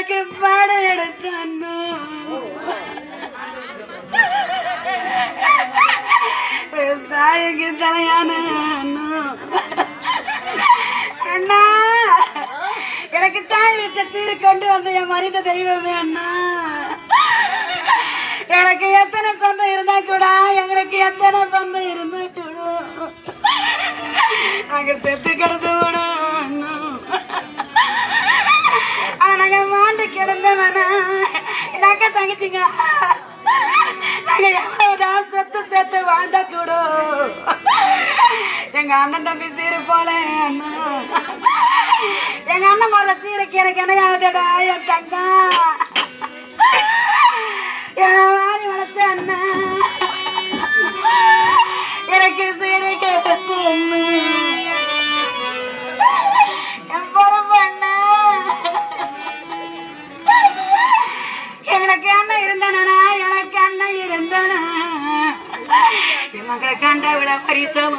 எனக்கு பாடு எடுத்தான் தாய்க்கு தலையான அண்ணா எனக்கு தாய் வீட்டை சீர் கொண்டு வந்த என் மனித தெய்வமே அண்ணா. எனக்கு எத்தனை சொந்தம் இருந்தா கூட எங்களுக்கு எத்தனை பந்தம் இருந்தா கூட நாங்க செத்து கிடந்து விடும். ஆனா நாங்க மாண்டு கிடந்தவனா நாங்க தங்கச்சிங்க நாங்க எவ்வளவுதான் செத்து செத்து வாழ்ந்தா கூட எங்க அண்ணன் தம்பி சீரு போல அண்ணா. எங்க அண்ணன் போல சீருக்கு எனக்கு என்ன ஆகுதுடா என் தங்கா என்ன வாரி வளர்த்த அண்ணா எனக்கு சீரை கெடுத்து என் பொறுப்பு அண்ணா. எனக்கு அண்ணன் இருந்தானா எனக்கு அண்ணன் இருந்தானா மக்களை கண்ட விட பரிசம்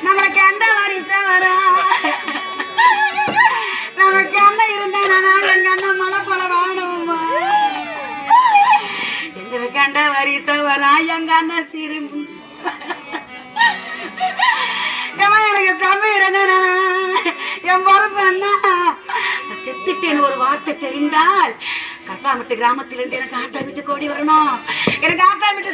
நம்மளை கண்ட பரிசம் வரும். நமக்கு அண்ணன் இருந்தானா எங்க அண்ணன் மழை போல வாழணுமா எங்களை கண்ட பரிசம் வரா எங்க அண்ணன் சிறு எனக்கு தம்பி இருந்தானா என் பொறுப்பு அண்ணா. செத்துட்டேன்னு ஒரு வார்த்தை தெரிந்தால் கற்பாமட்டு கிராமத்திலிருந்து எனக்கு ஆத்தா வீட்டு கோடி வரணும். எனக்கு ஆத்தா வீட்டு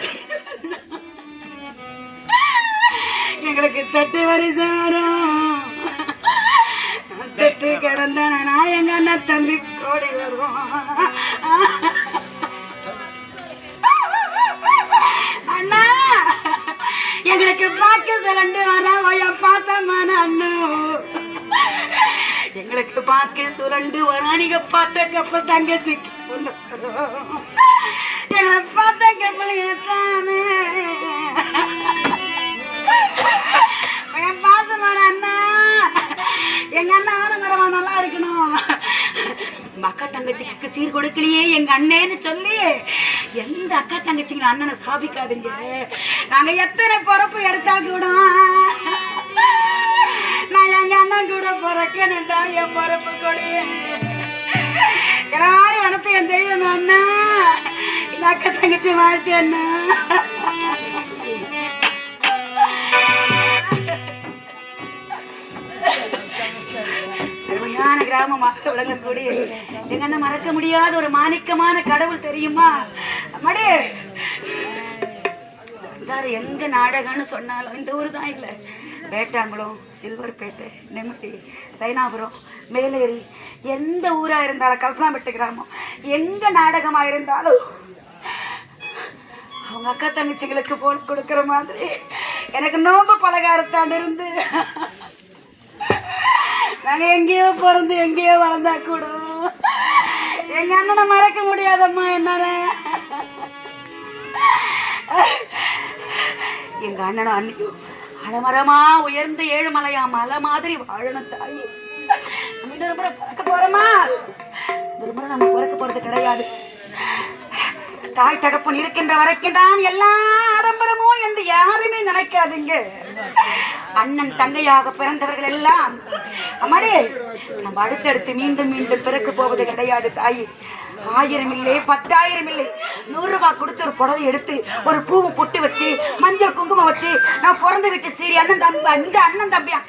எங்களுக்கு தட்டு வரிசாரம் செத்து கிடந்தனா எங்க அண்ணன் தம்பி கோடி வரும். அண்ணா எங்களுக்கு பாக்க சொல்லண்டு வர பாசமான அண்ணு எங்களுக்கு பாக்க சுரண்டு வரா. நீங்க பார்த்த கப்ப தங்கச்சிக்கு பொண்ணு எங்களை பார்த்த கப்பல் ஏத்தானே என் பாசமான அண்ணா. எங்க அண்ணா ஆனமரமா நல்லா இருக்கணும். அக்கா தங்கச்சிக்கு சீர் கொடுக்கலையே எங்க அண்ணேன்னு சொல்லி எந்த அக்கா தங்கச்சிங்க அண்ணனை சாபிக்காதீங்க. நாங்க எத்தனை பொறுப்பு எடுத்தா கூட நான் எங்க அண்ணன் கூட பிறக்கணுண்டா என் பொறுப்பு கொடி எல்லாரும் வனத்தை என் தெய்வம் அண்ணா. இந்த அக்கா தங்கச்சி வாழ்த்து அண்ணா. கிராமமாக விளங்கக்கூடிய எங்க அண்ணன் மறக்க முடியாத ஒரு மாணிக்கமான கடவுள் தெரியுமா மடி. எங்க நாடகம்னு சொன்னாலும் இந்த ஊர் தான் இல்லை. வேட்டாங்குளம், சில்வர்பேட்டை, நெம்மதி, சைனாபுரம், மேலேரி எந்த ஊரா இருந்தாலும் கல்பனாம்பட்டு கிராமம் எங்க நாடகமா இருந்தாலும் அவங்க அக்கா தங்கச்சிகளுக்கு போட்டு கொடுக்குற மாதிரி எனக்கு நோம்பு பலகாரத்தாண்டு இருந்து நாங்க எங்கேயோ பிறந்து எங்கேயோ வளர்ந்தா கூட எங்க அண்ணனை மறக்க முடியாதம்மா என்னால. எங்க அண்ணனும் அன்னைக்கும் அலமரமா உயர்ந்த ஏழுமலையா மலை மாதிரி வாழணும் தாய். நம்ம பிறக்க போறோமா ஒரு நம்ம பிறக்க போறது கிடையாது. தாய் தகப்பன் இருக்கின்ற வரைக்கும் தான் எல்லா ஆடம்பரமோ என்று யாருமே நினைக்காதீங்க. அண்ணன் தங்கையாக பிறந்தவர்கள் எல்லாம் அம்மாடி நம்ம அடுத்தடுத்து மீண்டும் மீண்டும் பிறக்க போவது கிடையாது தாயி. 1000 இல்லை 10,000 இல்லை 100 ரூபாய் கொடுத்து ஒரு புடவை எடுத்து ஒரு பூவை பொட்டு வச்சு மஞ்சள் குங்குமம் வச்சு நான் பிறந்து விட்டு சரி அண்ணன் தம்பி இந்த அண்ணன் தம்பி அக்கா